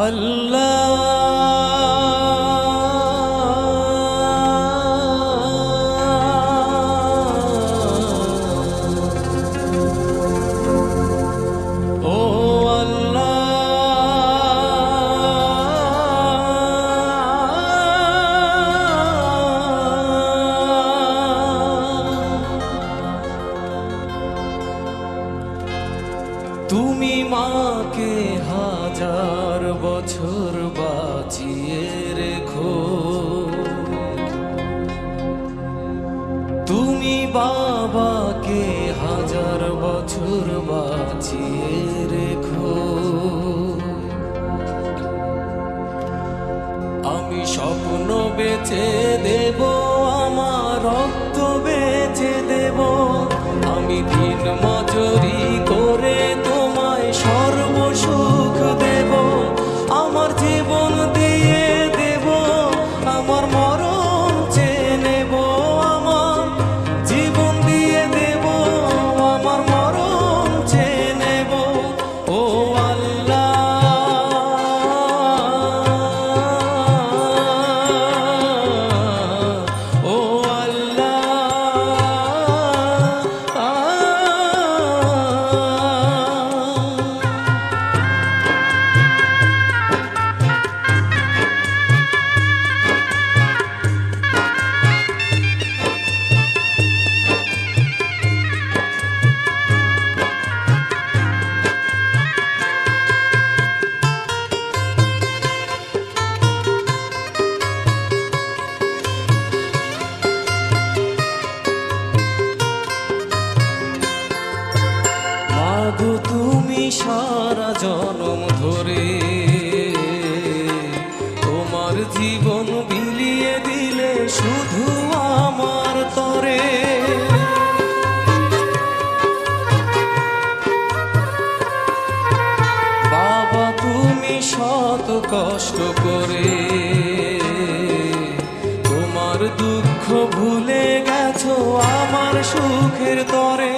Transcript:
আল্লাহ ও তুমি মাকে হাজার বছর বাঁচিয়ে রেখো, তুমি বাবাকে হাজার বছর বাঁচিয়ে রেখো। আমি স্বপ্ন বেচে দেব, আমার রক্ত বেচে দেব, আমি দিন মজুরি করে তোমায় সর্বসুখ দেব, আমার জীবন দিয়ে দেব, আমার মরণ চেয়ে নেব, আমার জীবন দিয়ে দেব, আমার মরণ চেয়ে নেব। ও মাগো তুমি সারা জনম ধরে তোমার জীবন বিলিয়ে দিলে শুধু আমার তরে। বাবা তুমি শত কষ্ট করে তোমার দুঃখ ভুলে গেছো আমার সুখের তরে।